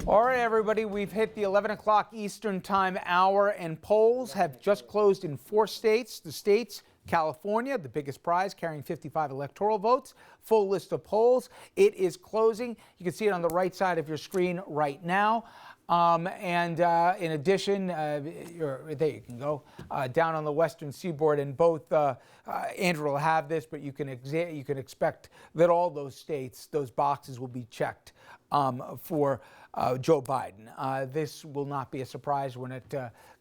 All right, everybody, we've hit the 11 o'clock Eastern Time hour, and polls have just closed in 4 states. The states, California, the biggest prize, carrying 55 electoral votes. Full list of polls. It is closing. You can see it on the right side of your screen right now. In addition, there you can go, down on the western seaboard, and both Andrew will have this, but you can expect that all those states, those boxes will be checked for Joe Biden. This will not be a surprise when it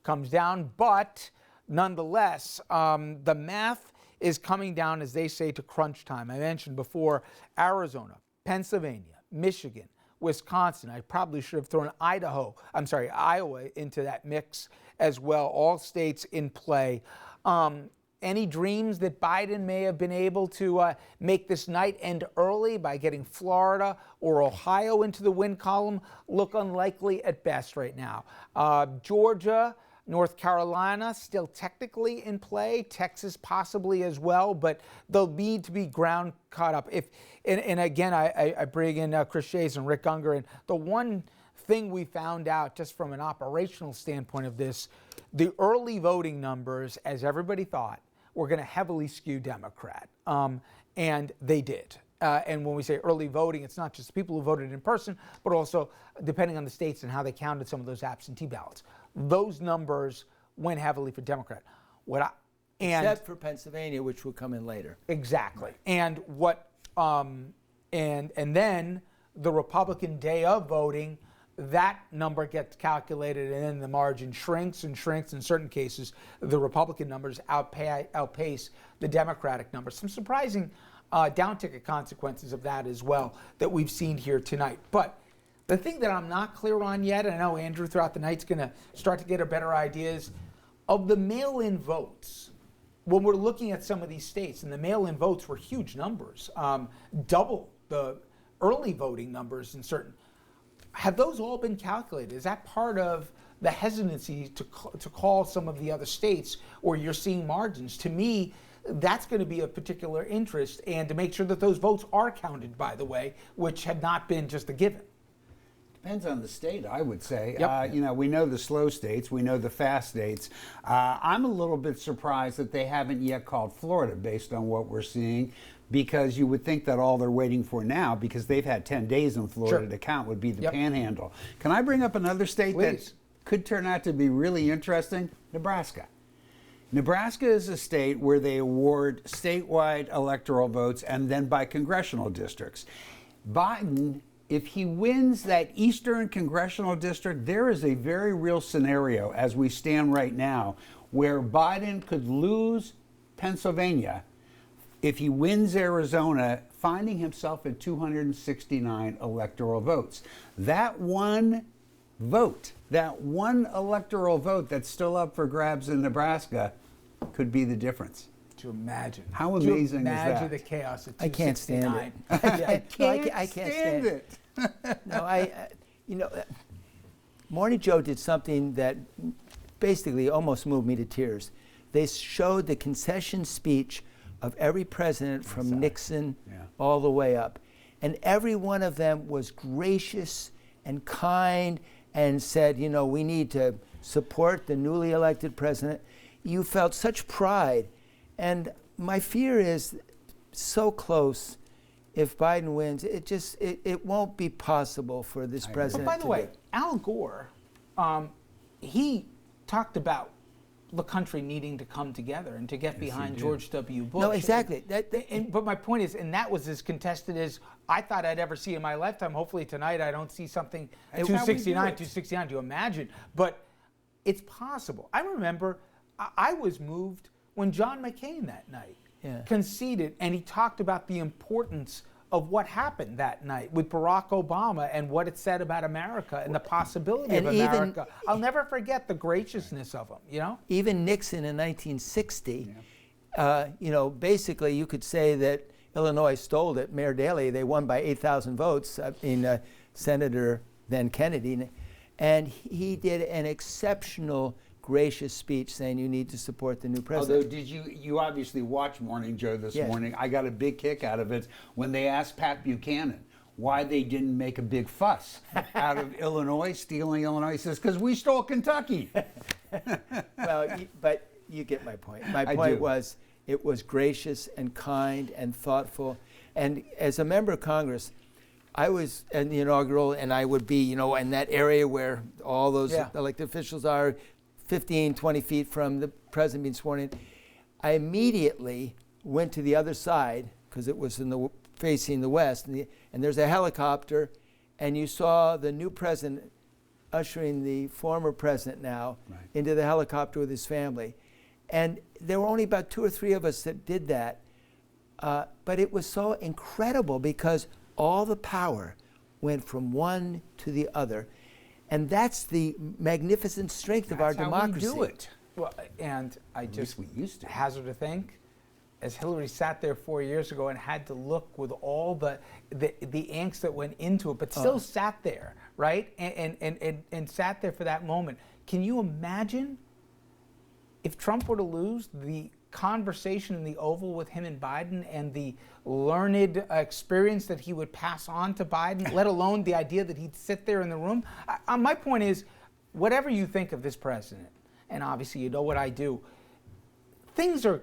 comes down, but nonetheless, the math is coming down, as they say, to crunch time. I mentioned before Arizona, Pennsylvania, Michigan, Wisconsin. I probably should have thrown Iowa into that mix as well. All states in play. Any dreams that Biden may have been able to make this night end early by getting Florida or Ohio into the win column look unlikely at best right now. Georgia, North Carolina still technically in play, Texas possibly as well, but they'll need to be ground caught up. And again, I bring in Chris Shays and Rick Unger, and the one thing we found out just from an operational standpoint of this, the early voting numbers, as everybody thought, were going to heavily skew Democrat, and they did. And when we say early voting, it's not just the people who voted in person, but also depending on the states and how they counted some of those absentee ballots. Those numbers went heavily for Democrat. Except for Pennsylvania, which will come in later. Exactly. And and then the Republican day of voting, that number gets calculated, and then the margin shrinks and shrinks. In certain cases, the Republican numbers outpace the Democratic numbers. Some surprising down-ticket consequences of that as well that we've seen here tonight. But the thing that I'm not clear on yet, and I know Andrew throughout the night is going to start to get a better idea, is of the mail-in votes. When we're looking at some of these states, and the mail-in votes were huge numbers, double the early voting numbers in certain. Have those all been calculated? Is that part of the hesitancy to call some of the other states where you're seeing margins? To me, that's going to be of particular interest, and to make sure that those votes are counted, by the way, which had not been just a given. Depends on the state, I would say. Yep. We know the slow states, we know the fast states. I'm a little bit surprised that they haven't yet called Florida based on what we're seeing, because you would think that all they're waiting for now, because they've had 10 days in Florida to count, would be the Panhandle. Can I bring up another state that could turn out to be really interesting? Nebraska. Nebraska is a state where they award statewide electoral votes and then by congressional districts. Biden, if he wins that eastern congressional district, there is a very real scenario as we stand right now where Biden could lose Pennsylvania if he wins Arizona, finding himself at 269 electoral votes. That one vote, that one electoral vote that's still up for grabs in Nebraska could be the difference. To imagine. How amazing is that? Imagine the chaos at 269. I can't stand it. I can't stand it. No, Morning Joe did something that basically almost moved me to tears. They showed the concession speech of every president from Nixon all the way up. And every one of them was gracious and kind and said, we need to support the newly elected president. You felt such pride. And my fear is so close. If Biden wins, it won't be possible for this president. But by the way, Al Gore, he talked about the country needing to come together and to get behind George W. Bush. No, exactly. But my point is, and that was as contested as I thought I'd ever see in my lifetime. Hopefully tonight I don't see something 269, to imagine. But it's possible. I remember I was moved when John McCain that night conceded, and he talked about the importance of what happened that night with Barack Obama and what it said about America and the possibility of America. I'll never forget the graciousness of him, Even Nixon in 1960, basically you could say that Illinois stole it. Mayor Daley, they won by 8,000 votes in Senator then Kennedy. And he did an exceptional, gracious speech saying you need to support the new president. Although, did you obviously watch Morning Joe this Yes. morning? I got a big kick out of it when they asked Pat Buchanan why they didn't make a big fuss out of Illinois, stealing Illinois. He says, because we stole Kentucky. Well, but you get my point. My I point do. was it was gracious and kind and thoughtful. And as a member of Congress, I was in the inaugural, and I would be, in that area where all those elected officials are 15, 20 feet from the president being sworn in. I immediately went to the other side because it was facing the west, and there's a helicopter, and you saw the new president ushering the former president now into the helicopter with his family. And there were only about 2 or 3 of us that did that. But it was so incredible because all the power went from one to the other. And that's the magnificent strength of our democracy. How we do it. Well, and I just we used to. hazard to think, as Hillary sat there 4 years ago and had to look with all the angst that went into it, but still sat there, right? And sat there for that moment. Can you imagine if Trump were to lose, the conversation in the Oval with him and Biden and the learned experience that he would pass on to Biden, let alone the idea that he'd sit there in the room? My point is, whatever you think of this president, and obviously you know what I do, things are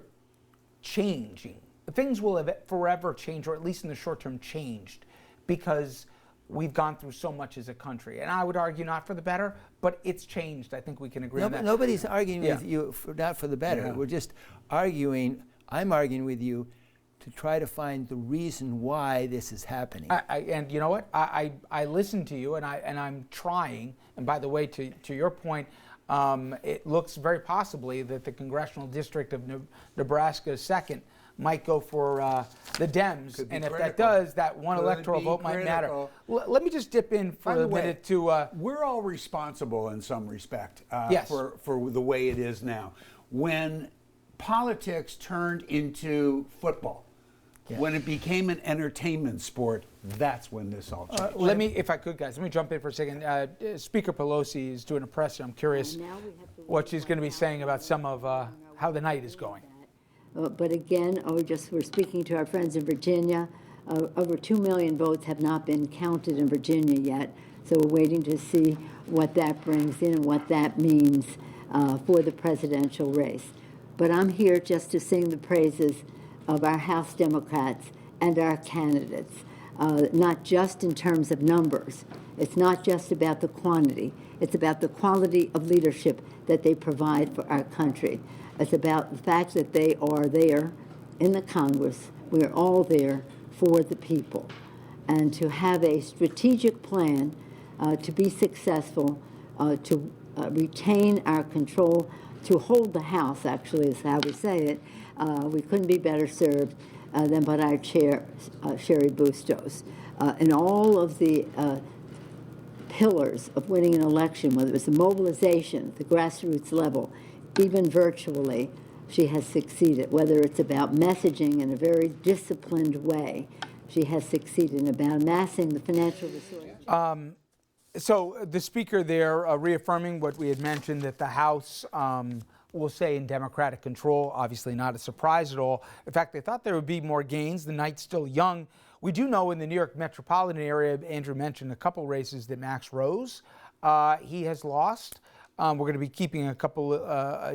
changing. Things will have forever change, or at least in the short term changed, because we've gone through so much as a country. And I would argue not for the better, but it's changed. I think we can agree on that. Nobody's arguing with you not for the better. We're just arguing, I'm arguing with you to try to find the reason why this is happening. And you know what? I listen to you, and I'm trying. And by the way, to your point, it looks very possibly that the congressional district of Nebraska 2nd might go for the Dems, and if that does, that one electoral vote might matter. Let me just dip in for a minute to. We're all responsible in some respect Yes. for the way it is now. When politics turned into football, when it became an entertainment sport, that's when this all changed. Let me, if I could, guys, let me jump in for a second. Speaker Pelosi is doing a presser. I'm curious what she's going to be saying about some of how the night is going. But again, we're speaking to our friends in Virginia. Over 2 million votes have not been counted in Virginia yet, so we're waiting to see what that brings in and what that means for the presidential race. But I'm here just to sing the praises of our House Democrats and our candidates, not just in terms of numbers. It's not just about the quantity. It's about the quality of leadership that they provide for our country. It's about the fact that they are there in the Congress. We're all there for the people. And to have a strategic plan to be successful, to retain our control, to hold the House, actually, is how we say it. We couldn't be better served than by our chair, Sherry Bustos. And all of the pillars of winning an election, whether it's the mobilization, the grassroots level, even virtually, she has succeeded. Whether it's about messaging in a very disciplined way, she has succeeded in about amassing the financial resources. So the speaker there reaffirming what we had mentioned, that the House will stay in Democratic control. Obviously not a surprise at all. In fact, they thought there would be more gains. The night's still young. We do know in the New York metropolitan area, Andrew mentioned a couple races, that Max Rose, he has lost. We're going to be keeping a couple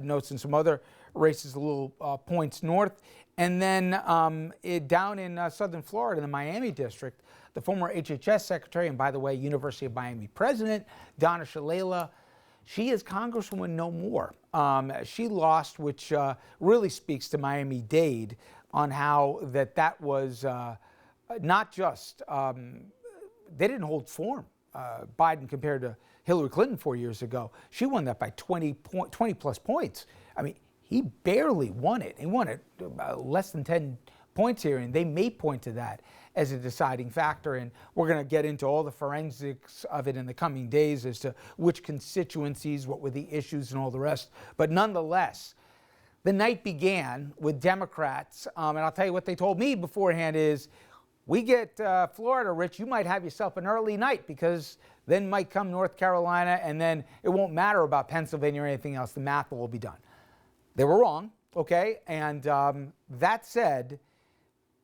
notes in some other races, a little points north. And then down in southern Florida, in the Miami district, the former HHS secretary, and by the way, University of Miami president, Donna Shalala, she is Congresswoman no more. She lost, which really speaks to Miami-Dade on how that was not just, they didn't hold form, Biden compared to Hillary Clinton 4 years ago. She won that by 20 plus points. I mean, he barely won it. He won it less than 10 points here, and they may point to that as a deciding factor. And we're going to get into all the forensics of it in the coming days as to which constituencies, what were the issues, and all the rest. But nonetheless, the night began with Democrats, and I'll tell you what they told me beforehand is, We get Florida, Rich, you might have yourself an early night, because then might come North Carolina, and then it won't matter about Pennsylvania or anything else. The math will be done. They were wrong, okay? And that said,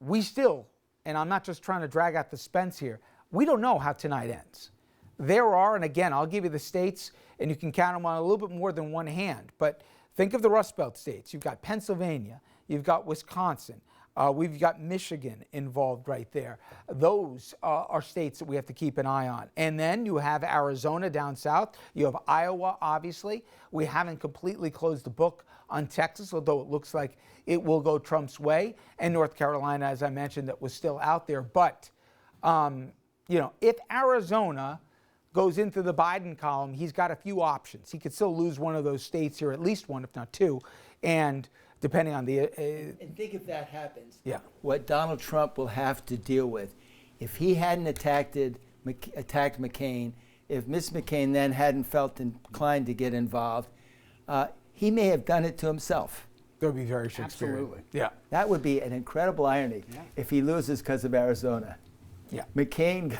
we still, and I'm not just trying to drag out the suspense here, we don't know how tonight ends. There are, and again, I'll give you the states, and you can count them on a little bit more than one hand, but think of the Rust Belt states. You've got Pennsylvania, you've got Wisconsin, we've got Michigan involved right there. Those are states that we have to keep an eye on. And then you have Arizona down south. You have Iowa, obviously. We haven't completely closed the book on Texas, although it looks like it will go Trump's way. And North Carolina, as I mentioned, that was still out there. But, if Arizona goes into the Biden column, he's got a few options. He could still lose one of those states here, at least one, if not two. And depending on the... and think if that happens, yeah, what Donald Trump will have to deal with. If he hadn't attacked McCain, if Miss McCain then hadn't felt inclined to get involved, he may have done it to himself. That would be very Shakespearean. Absolutely. Yeah. That would be an incredible irony if he loses because of Arizona. Yeah. McCain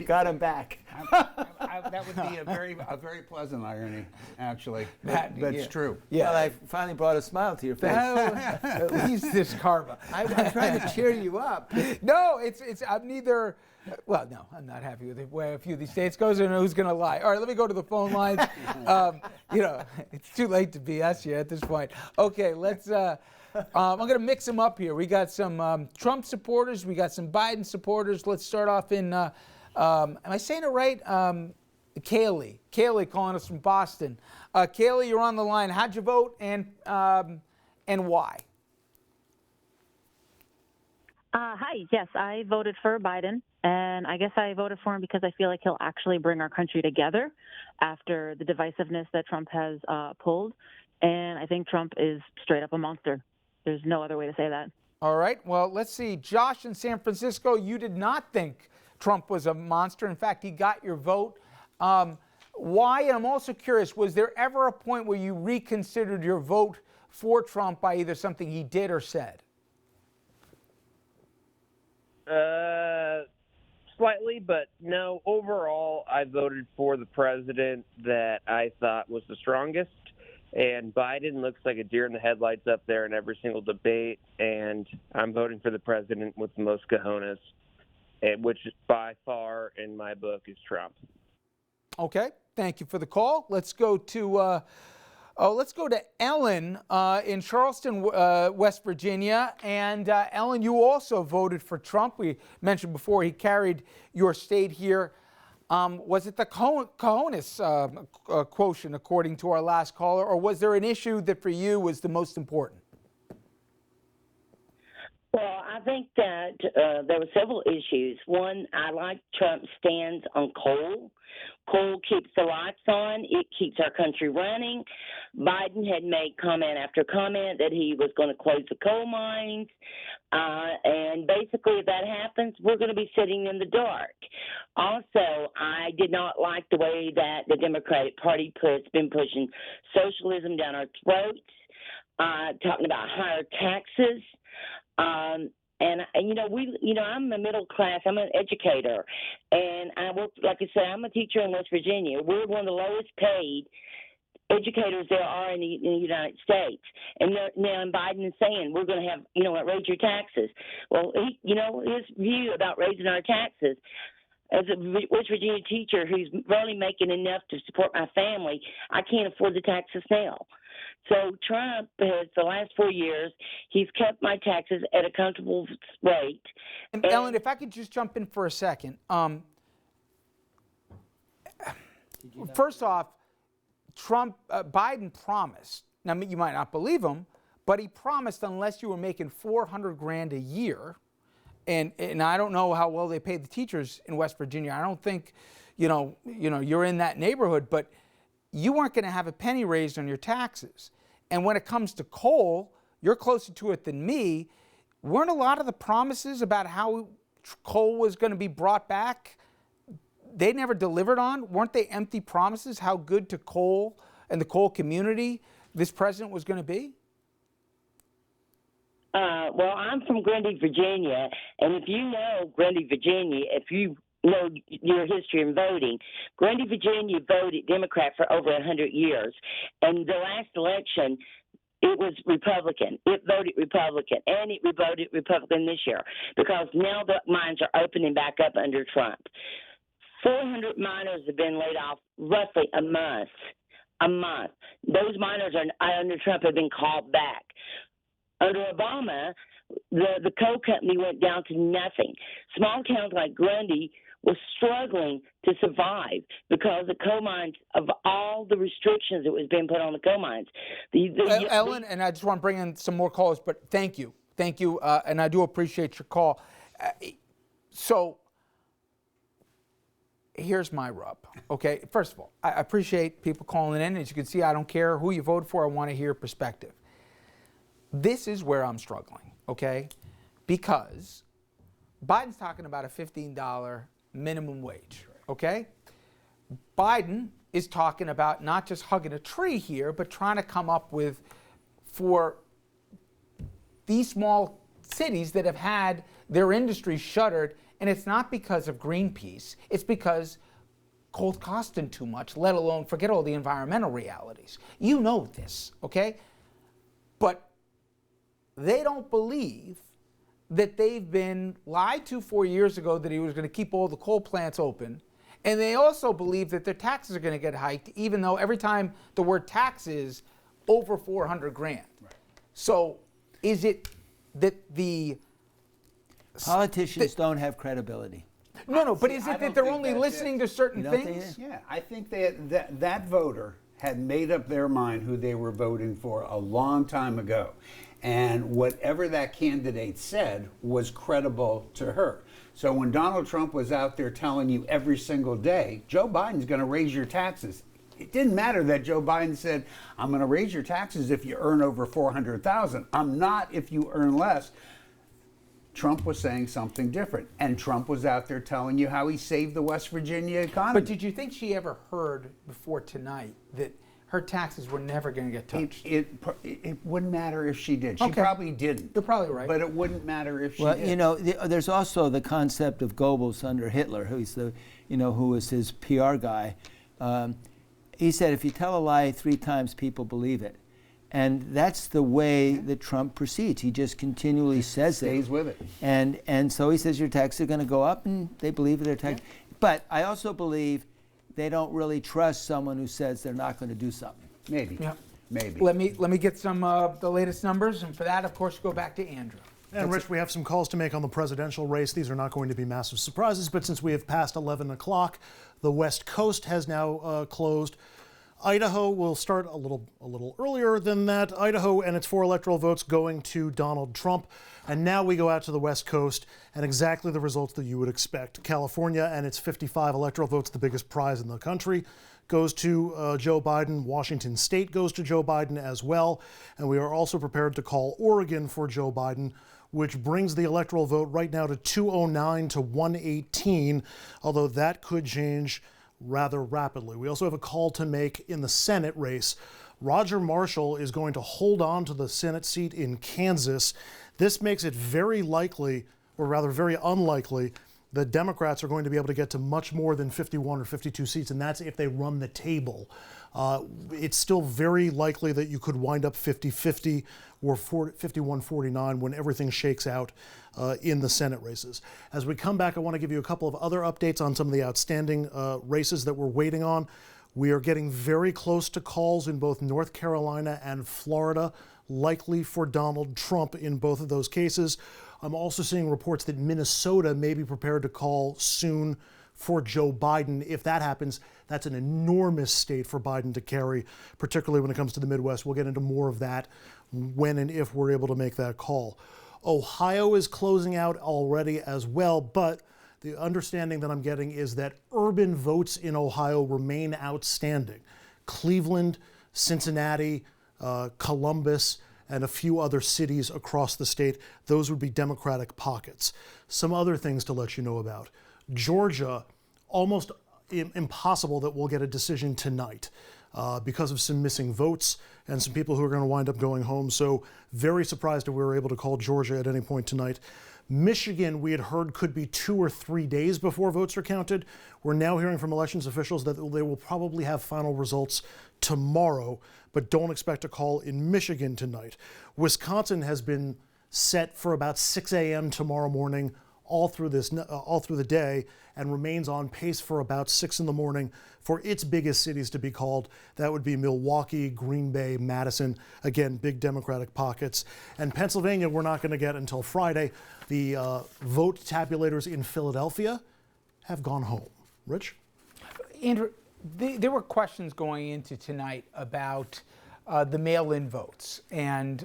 got him back. That would be a very pleasant irony, actually. That's true. Yeah. Well, I finally brought a smile to your face. At least this karma. I'm trying to cheer you up. No, I'm neither. Well, no, I'm not happy with where a few of these states goes. I don't know who's going to lie. All right, let me go to the phone lines. It's too late to BS you at this point. Okay, let's. I'm going to mix them up here. We got some Trump supporters. We got some Biden supporters. Let's start off in. Am I saying it right? Kaylee. Kaylee calling us from Boston. Kaylee, you're on the line. How'd you vote, and why? Hi. Yes, I voted for Biden, and I guess I voted for him because I feel like he'll actually bring our country together after the divisiveness that Trump has pulled. And I think Trump is straight up a monster. There's no other way to say that. All right. Well, let's see. Josh in San Francisco, you did not think Trump was a monster. In fact, he got your vote. Why? And I'm also curious, was there ever a point where you reconsidered your vote for Trump by either something he did or said? Slightly, but no. Overall, I voted for the president that I thought was the strongest. And Biden looks like a deer in the headlights up there in every single debate. And I'm voting for the president with the most cojones, which by far, in my book, is Trump. Okay. Thank you for the call. Let's go to Ellen in Charleston, West Virginia. And Ellen, you also voted for Trump. We mentioned before he carried your state here. Was it the cojones quotient, according to our last caller, or was there an issue that for you was the most important? Well, I think that there were several issues. One, I like Trump's stance on coal. Coal keeps the lights on. It keeps our country running. Biden had made comment after comment that he was going to close the coal mines. And basically, if that happens, we're going to be sitting in the dark. Also, I did not like the way that the Democratic Party has been pushing socialism down our throats, talking about higher taxes. I'm a middle class. I'm an educator, and I work. Like I said, I'm a teacher in West Virginia. We're one of the lowest paid educators there are in the United States. And now Biden is saying we're going to have, raise your taxes. Well, his view about raising our taxes. As a West Virginia teacher who's barely making enough to support my family, I can't afford the taxes now. So Trump has, the last 4 years, he's kept my taxes at a comfortable rate. And Ellen, if I could just jump in for a second. First off, Biden promised, now you might not believe him, but he promised unless you were making $400,000 a year, and I don't know how well they pay the teachers in West Virginia. I don't think, you're in that neighborhood, but you weren't going to have a penny raised on your taxes. And when it comes to coal, you're closer to it than me. Weren't a lot of the promises about how coal was going to be brought back, they never delivered on? Weren't they empty promises how good to coal and the coal community this president was going to be? Well, I'm from Grundy, Virginia, and if you know Grundy, Virginia, if you know your history in voting, Grundy, Virginia voted Democrat for over 100 years. And the last election, it was Republican. It voted Republican, and it voted Republican this year because now the mines are opening back up under Trump. 400 miners have been laid off roughly a month. Those miners are under Trump have been called back. Under Obama, the coal company went down to nothing. Small towns like Grundy was struggling to survive because the coal mines, of all the restrictions that was being put on the coal mines. Ellen, and I just want to bring in some more callers, but thank you, and I do appreciate your call. So here's my rub, okay? First of all, I appreciate people calling in. As you can see, I don't care who you vote for. I want to hear perspective. This is where I'm struggling, okay? Because Biden's talking about a $15 minimum wage, okay? Biden is talking about not just hugging a tree here, but trying to come up with, for these small cities that have had their industry shuttered, and it's not because of Greenpeace, it's because coal's costing too much, let alone forget all the environmental realities. You know this, okay? But they don't believe that they've been lied to 4 years ago that he was going to keep all the coal plants open. And they also believe that their taxes are going to get hiked, even though every time the word tax is over 400 grand. Right. So is it that the politicians don't have credibility? No, but is it that they're only listening to certain things? Yeah, I think that voter had made up their mind who they were voting for a long time ago. And whatever that candidate said was credible to her. So when Donald Trump was out there telling you every single day, Joe Biden's going to raise your taxes, it didn't matter that Joe Biden said, I'm going to raise your taxes if you earn over $400,000. I'm not if you earn less. Trump was saying something different. And Trump was out there telling you how he saved the West Virginia economy. But did you think she ever heard before tonight that her taxes were never going to get touched? It wouldn't matter if she did. She probably didn't. You're probably right. But it wouldn't matter if she did. Well, you know, there's also the concept of Goebbels under Hitler, who's who was his PR guy. He said, if you tell a lie 3 times, people believe it. And that's the way that Trump proceeds. He just continually says it. Stays with it. And so he says your taxes are going to go up, and they believe their tax. Yeah. But I also believe they don't really trust someone who says they're not going to do something. Maybe. Yeah. Maybe. Let me get some the latest numbers, and for that, of course, go back to Andrew. And Rich, we have some calls to make on the presidential race. These are not going to be massive surprises, but since we have passed 11 o'clock, the West Coast has now closed. Idaho will start a little earlier than that. Idaho and its 4 electoral votes going to Donald Trump. And now we go out to the West Coast and exactly the results that you would expect. California and its 55 electoral votes, the biggest prize in the country, goes to Joe Biden. Washington State goes to Joe Biden as well. And we are also prepared to call Oregon for Joe Biden, which brings the electoral vote right now to 209 to 118, although that could change rather rapidly. We also have a call to make in the Senate race. Roger Marshall is going to hold on to the Senate seat in Kansas. This makes it very likely, or rather very unlikely, that Democrats are going to be able to get to much more than 51 or 52 seats, and that's if they run the table. It's still very likely that you could wind up 50-50 or 51-49 when everything shakes out in the Senate races. As we come back, I want to give you a couple of other updates on some of the outstanding races that we're waiting on. We are getting very close to calls in both North Carolina and Florida, likely for Donald Trump in both of those cases. I'm also seeing reports that Minnesota may be prepared to call soon for Joe Biden. If that happens, that's an enormous state for Biden to carry, particularly when it comes to the Midwest. We'll get into more of that when and if we're able to make that call. Ohio is closing out already as well, but the understanding that I'm getting is that urban votes in Ohio remain outstanding. Cleveland, Cincinnati, Columbus, and a few other cities across the state, those would be Democratic pockets. Some other things to let you know about. Georgia, almost impossible that we'll get a decision tonight. because of some missing votes and some people who are going to wind up going home. So very surprised that we were able to call Georgia at any point tonight. Michigan, we had heard, could be 2 or 3 days before votes are counted. We're now hearing from elections officials that they will probably have final results tomorrow, but don't expect a call in Michigan tonight. Wisconsin has been set for about 6 a.m. tomorrow morning, all through the day, and remains on pace for about 6 in the morning for its biggest cities to be called. That would be Milwaukee, Green Bay, Madison. Again, big Democratic pockets. And Pennsylvania, we're not going to get until Friday. The vote tabulators in Philadelphia have gone home. Rich? Andrew, there were questions going into tonight about the mail-in votes and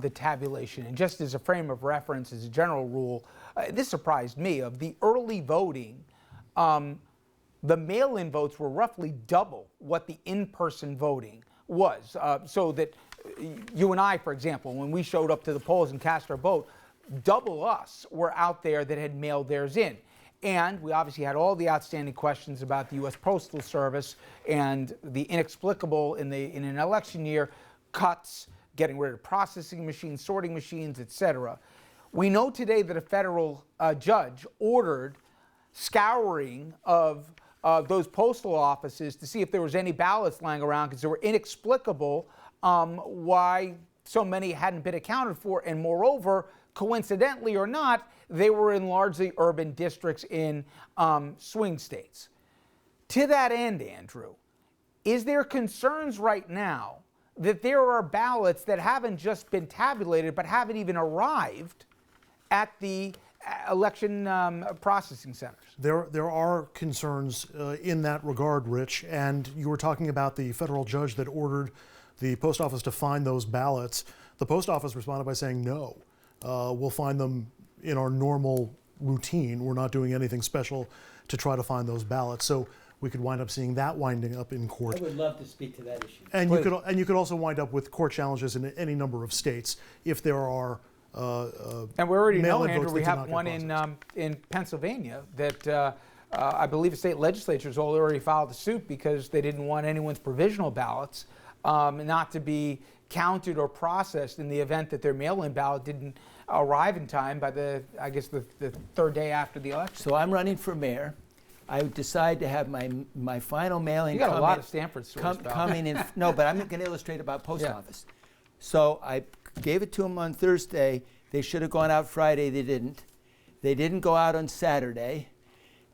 the tabulation. And just as a frame of reference, as a general rule, this surprised me, of the early voting, the mail-in votes were roughly double what the in-person voting was. So that you and I, for example, when we showed up to the polls and cast our vote, double us were out there that had mailed theirs in. And we obviously had all the outstanding questions about the U.S. Postal Service and the inexplicable in an election year cuts, getting rid of processing machines, sorting machines, etc. We know today that a federal judge ordered scouring of those postal offices to see if there was any ballots lying around, because they were inexplicable why so many hadn't been accounted for, and moreover, coincidentally or not, they were in largely urban districts in swing states. To that end, Andrew, is there concerns right now that there are ballots that haven't just been tabulated but haven't even arrived at the election processing centers? There are concerns in that regard, Rich, and you were talking about the federal judge that ordered the post office to find those ballots. The post office responded by saying, no, we'll find them in our normal routine. We're not doing anything special to try to find those ballots. So we could wind up seeing that winding up in court. I would love to speak to that issue. And you could also wind up with court challenges in any number of states if there are and we already know, Andrew, we have one in Pennsylvania that I believe the state legislatures already filed a suit because they didn't want anyone's provisional ballots not to be counted or processed in the event that their mail-in ballot didn't arrive in time by the third day after the election. So I'm running for mayor. I decide to have my final mailing. You got a lot of Stanford stories coming in. No, but I'm going to illustrate about post office. So I gave it to them on Thursday. They should have gone out Friday. They didn't. They didn't go out on Saturday.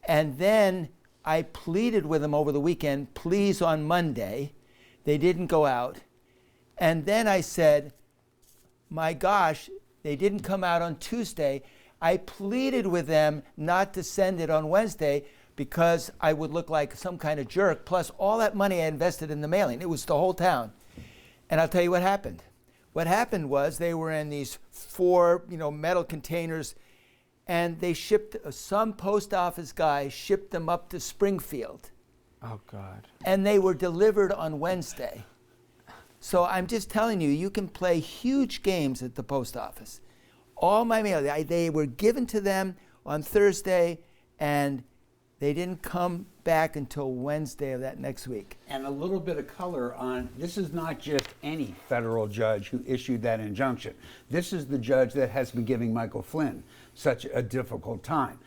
And then I pleaded with them over the weekend, please on Monday. They didn't go out. And then I said, my gosh, they didn't come out on Tuesday. I pleaded with them not to send it on Wednesday because I would look like some kind of jerk, plus all that money I invested in the mailing. It was the whole town. And I'll tell you what happened. What happened was they were in these 4 metal containers, and they shipped, some post office guy shipped them up to Springfield. Oh, God. And they were delivered on Wednesday. So I'm just telling you, you can play huge games at the post office. All my mail, they were given to them on Thursday, and they didn't come back until Wednesday of that next week. And a little bit of color on, this is not just any federal judge who issued that injunction. This is the judge that has been giving Michael Flynn such a difficult time.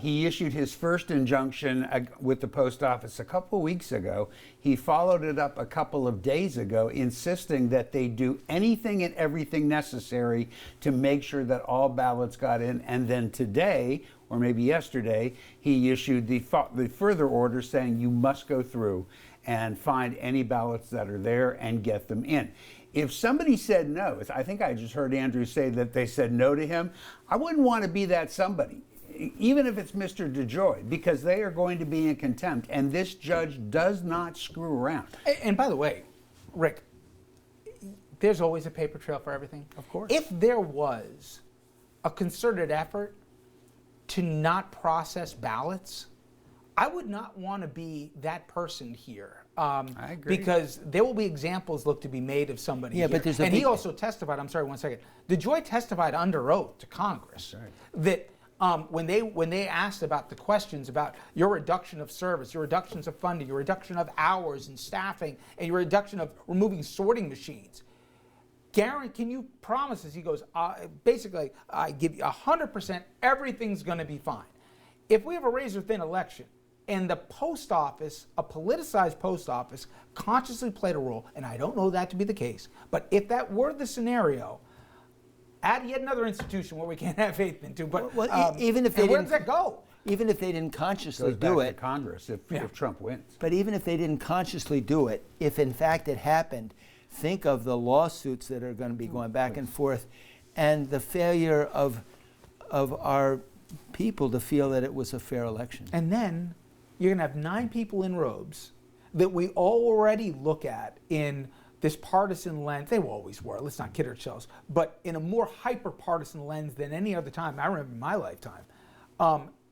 He issued his first injunction with the post office a couple weeks ago. He followed it up a couple of days ago, insisting that they do anything and everything necessary to make sure that all ballots got in. And then today, or maybe yesterday, he issued the further order saying you must go through and find any ballots that are there and get them in. If somebody said no, I think I just heard Andrew say that they said no to him, I wouldn't want to be that somebody, even if it's Mr. DeJoy, because they are going to be in contempt, and this judge does not screw around. And by the way, Rick, there's always a paper trail for everything. Of course. If there was a concerted effort to not process ballots, I would not want to be that person here. I agree. Because there will be examples look to be made of somebody here. But there's he also testified, I'm sorry, one second. DeJoy testified under oath to Congress that when they asked about the questions about your reduction of service, your reductions of funding, your reduction of hours and staffing, and your reduction of removing sorting machines, Garen, can you promise us? He goes, basically, I give you 100%, everything's going to be fine. If we have a razor-thin election and the post office, a politicized post office, consciously played a role, and I don't know that to be the case, but if that were the scenario, add yet another institution where we can't have faith into. But even if they where didn't, does that go? Even if they didn't consciously Goes do back it, to Congress if Trump wins. but even if they didn't consciously do it, if in fact it happened, think of the lawsuits that are going to be going back and forth, and the failure of our people to feel that it was a fair election. And then you're going to have 9 people in robes that we already look at in this partisan lens. They always were, let's not kid ourselves, but in a more hyper-partisan lens than any other time I remember in my lifetime,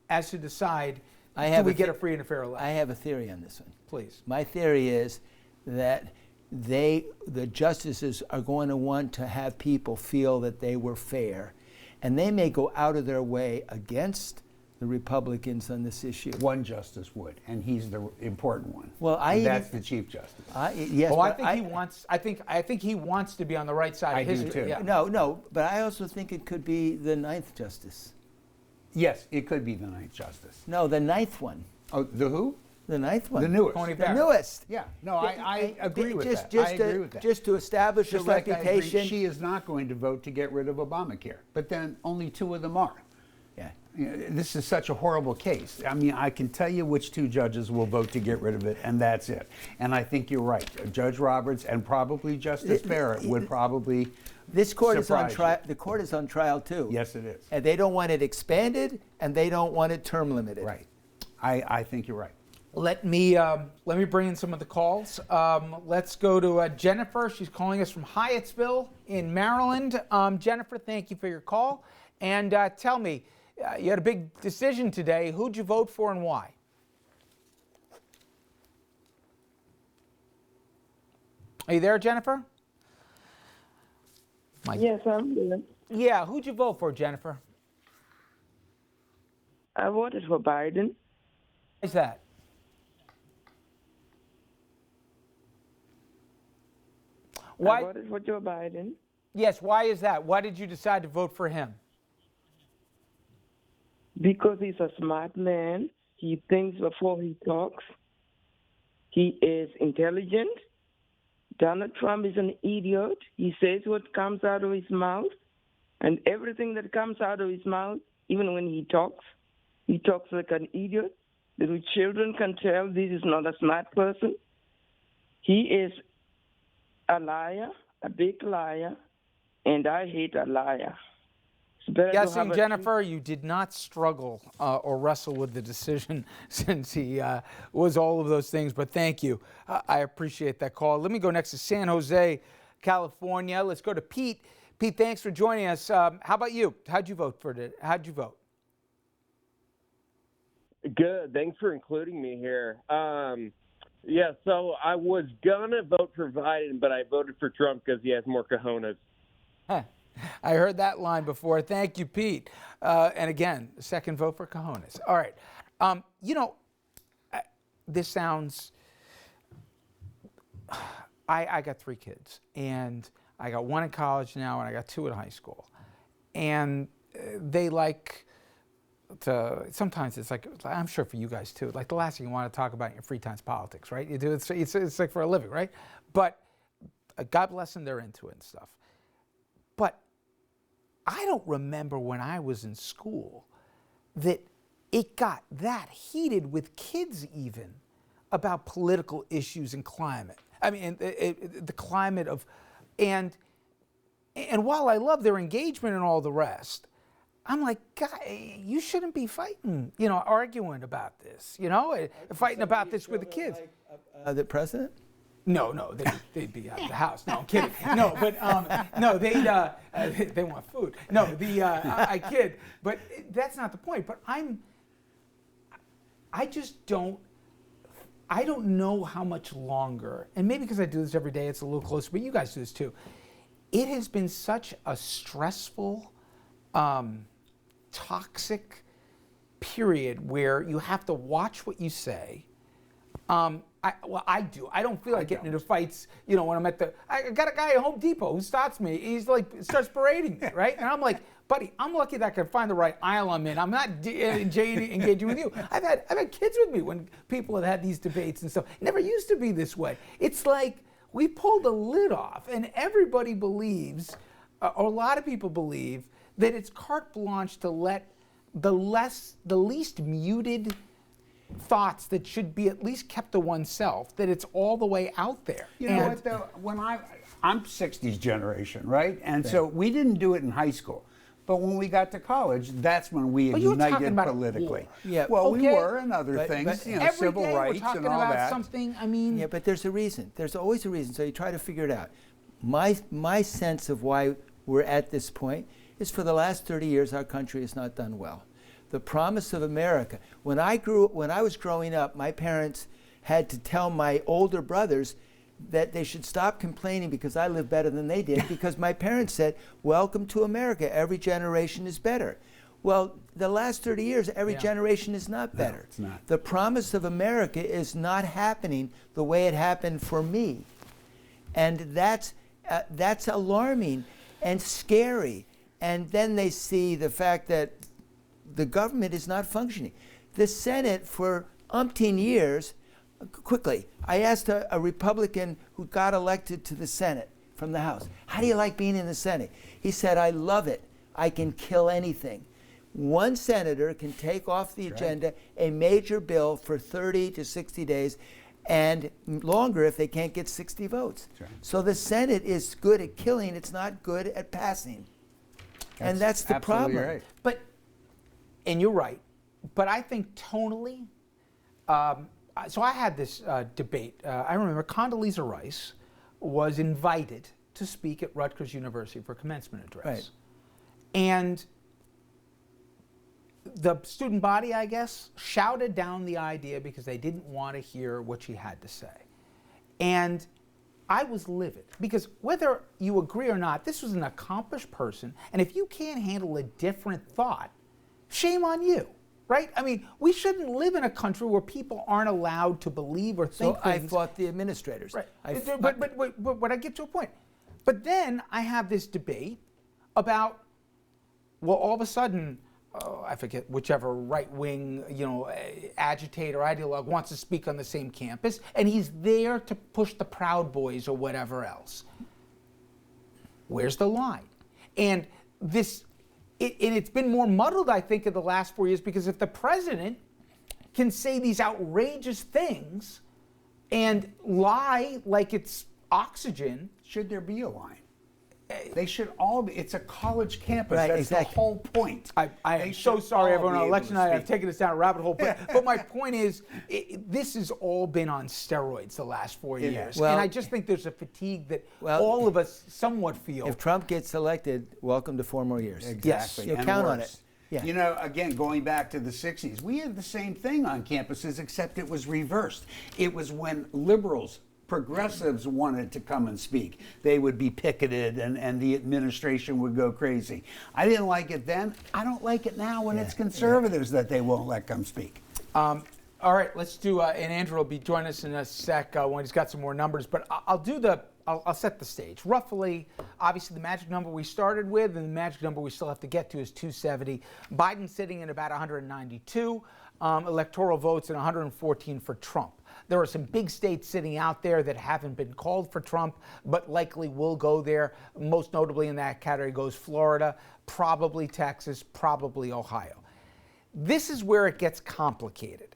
as to decide, do we get a free and a fair election? I have a theory on this one. Please. My theory is that the justices are going to want to have people feel that they were fair, and they may go out of their way against the Republicans on this issue. One justice would, and he's the important one. Well, that's the Chief Justice. Yes, well, I think he wants. I think he wants to be on the right side of history. too. Yeah. No, but I also think it could be the 9th justice. Yes, it could be the 9th Justice. No, the 9th one. Oh, the who? The 9th one. The newest. Tony The Barrett. newest. Yeah, no, I agree with that. Just I agree with that. Just to establish Just a like I agree, reputation. she is not going to vote to get rid of Obamacare, but then only 2 of them are. Yeah. You know, this is such a horrible case. I mean, I can tell you which 2 judges will vote to get rid of it, and that's it. And I think you're right. Judge Roberts and probably Justice Barrett would probably This court is on surprise trial. The court is on trial too. Yes, it is. And they don't want it expanded, and they don't want it term limited. Right. I think you're right. Let me bring in some of the calls. Let's go to Jennifer. She's calling us from Hyattsville in Maryland. Jennifer, thank you for your call. And tell me, you had a big decision today. Who'd you vote for and why? Are you there, Jennifer? Yes, I'm there. Yeah, who'd you vote for, Jennifer? I voted for Biden. Why is that? Why? I voted for Joe Biden Yes, why is that? Why did you decide to vote for him? because he's a smart man. He thinks before he talks. He is intelligent. Donald Trump is an idiot. He says what comes out of his mouth, and everything that comes out of his mouth, even when he talks like an idiot. Little children can tell this is not a smart person. He is a liar, a big liar, and I hate a liar. It's better to Guessing, have a- Jennifer, you did not struggle or wrestle with the decision since he was all of those things, but thank you. I appreciate that call. Let me go next to San Jose, California. Let's go to Pete. Pete, thanks for joining us. How about you? How'd you vote for it? How'd you vote? Good. Thanks for including me here. Yeah, so I was going to vote for Biden, but I voted for Trump because he has more cojones. Huh. I heard that line before. Thank you, Pete. And again, second vote for cojones. All right. This sounds... I got 3 kids, and I got 1 in college now, and I got 2 in high school. And they like... sometimes it's like, I'm sure for you guys too, like the last thing you want to talk about in your free time is politics, right? You do it's like for a living, right? But God bless them, they're into it and stuff. But I don't remember when I was in school that it got that heated with kids even about political issues and climate. I mean, the climate of, and while I love their engagement and all the rest, I'm like, God, you shouldn't be fighting, arguing about this, fighting about this with the kids. The president? No, they'd be out of the house. No, I'm kidding. No, but no, they want food. No, I kid, but that's not the point. But I don't know how much longer, and maybe because I do this every day, it's a little closer, but you guys do this too. It has been such a stressful toxic period where you have to watch what you say. I do. I don't feel like getting into fights, when I'm I got a guy at Home Depot who stops me. He's like, starts berating me, right? And I'm like, buddy, I'm lucky that I can find the right aisle I'm in. I'm not engaging with you. I've had kids with me when people have had these debates and stuff. It never used to be this way. It's like we pulled the lid off, and everybody believes, or a lot of people believe, that it's carte blanche to let the least muted thoughts that should be at least kept to oneself, that it's all the way out there. You know what though? When I'm 60s generation, right? And so we didn't do it in high school. But when we got to college, that's when we ignited politically. Yeah. Well, okay. we were, and other things, civil rights and all that. Something. Yeah, but there's a reason. There's always a reason. So you try to figure it out. My sense of why we're at this point is for the last 30 years our country has not done well. The promise of America. When I was growing up, my parents had to tell my older brothers that they should stop complaining because I lived better than they did, because my parents said, welcome to America, every generation is better. Well, the last 30 years, every generation is not better. No, it's not. The promise of America is not happening the way it happened for me. And that's alarming and scary. And then they see the fact that the government is not functioning. The Senate, for umpteen years, quickly, I asked a Republican who got elected to the Senate from the House, how do you like being in the Senate? He said, I love it. I can kill anything. One senator can take off the agenda a major bill for 30 to 60 days and longer if they can't get 60 votes. So the Senate is good at killing, it's not good at passing. And that's the problem. Right. And you're right, but I think tonally, so I had this debate. I remember Condoleezza Rice was invited to speak at Rutgers University for a commencement address. Right. And the student body, I guess, shouted down the idea because they didn't want to hear what she had to say. And I was livid because whether you agree or not, this was an accomplished person. And if you can't handle a different thought, shame on you, right? I mean, we shouldn't live in a country where people aren't allowed to believe or think things. I fought the administrators. Right. But I get to a point. But then I have this debate about, well, all of a sudden, I forget whichever right-wing, agitator, ideologue wants to speak on the same campus, and he's there to push the Proud Boys or whatever else. Where's the line? And it's been more muddled, I think, in the last 4 years, because if the president can say these outrageous things and lie like it's oxygen. Should there be a line? They should all be. It's a college campus. Right, That's exactly. the whole point. I am so sorry, everyone. On election night, I've taken us down a rabbit hole. But my point is, this has all been on steroids the last 4 years. Well, and I just think there's a fatigue that all of us somewhat feel. If Trump gets elected, welcome to 4 more years. Exactly. Yes, and count on worse. it. Yeah. You know, again, going back to the 60s, we had the same thing on campuses, except it was reversed. It was when liberals, progressives wanted to come and speak, they would be picketed and the administration would go crazy. I didn't like it then. I don't like it now when it's conservatives that they won't let come speak. All right, let's do, and Andrew will be joining us in a sec when he's got some more numbers, but I'll set the stage. Roughly, obviously the magic number we started with and the magic number we still have to get to is 270. Biden's sitting at about 192 electoral votes and 114 for Trump. There are some big states sitting out there that haven't been called for Trump, but likely will go there. Most notably in that category goes Florida, probably Texas, probably Ohio. This is where it gets complicated.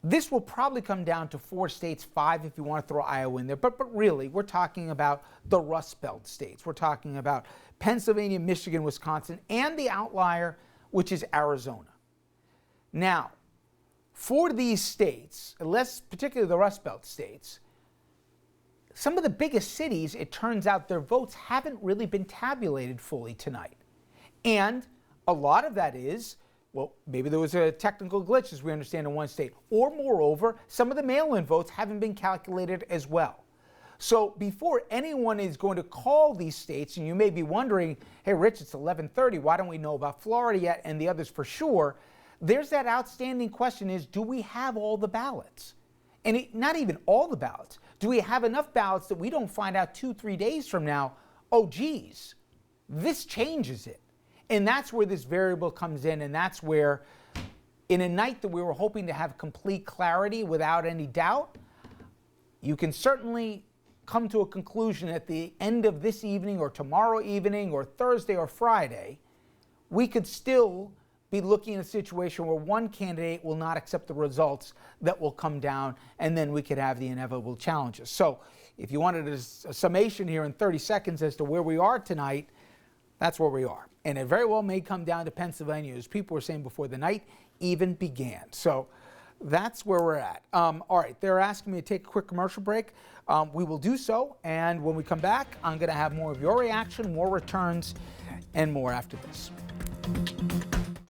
This will probably come down to 4 states, 5 if you want to throw Iowa in there. But really, we're talking about the Rust Belt states. We're talking about Pennsylvania, Michigan, Wisconsin, and the outlier, which is Arizona. Now, for these states, particularly the Rust Belt states, some of the biggest cities, it turns out their votes haven't really been tabulated fully tonight. And a lot of that is, well, maybe there was a technical glitch, as we understand, in one state. Or moreover, some of the mail-in votes haven't been calculated as well. So before anyone is going to call these states, and you may be wondering, hey, Rich, it's 11:30. Why don't we know about Florida yet and the others for sure? There's that outstanding question is, do we have all the ballots? And not even all the ballots. Do we have enough ballots that we don't find out 2-3 days from now, oh, geez, this changes it? And that's where this variable comes in, and that's where, in a night that we were hoping to have complete clarity without any doubt, you can certainly come to a conclusion at the end of this evening or tomorrow evening or Thursday or Friday, we could still be looking at a situation where one candidate will not accept the results that will come down, and then we could have the inevitable challenges. So if you wanted a summation here in 30 seconds as to where we are tonight, that's where we are. And it very well may come down to Pennsylvania, as people were saying before the night even began. So that's where we're at. All right, they're asking me to take a quick commercial break. We will do so, and when we come back, I'm going to have more of your reaction, more returns, and more after this.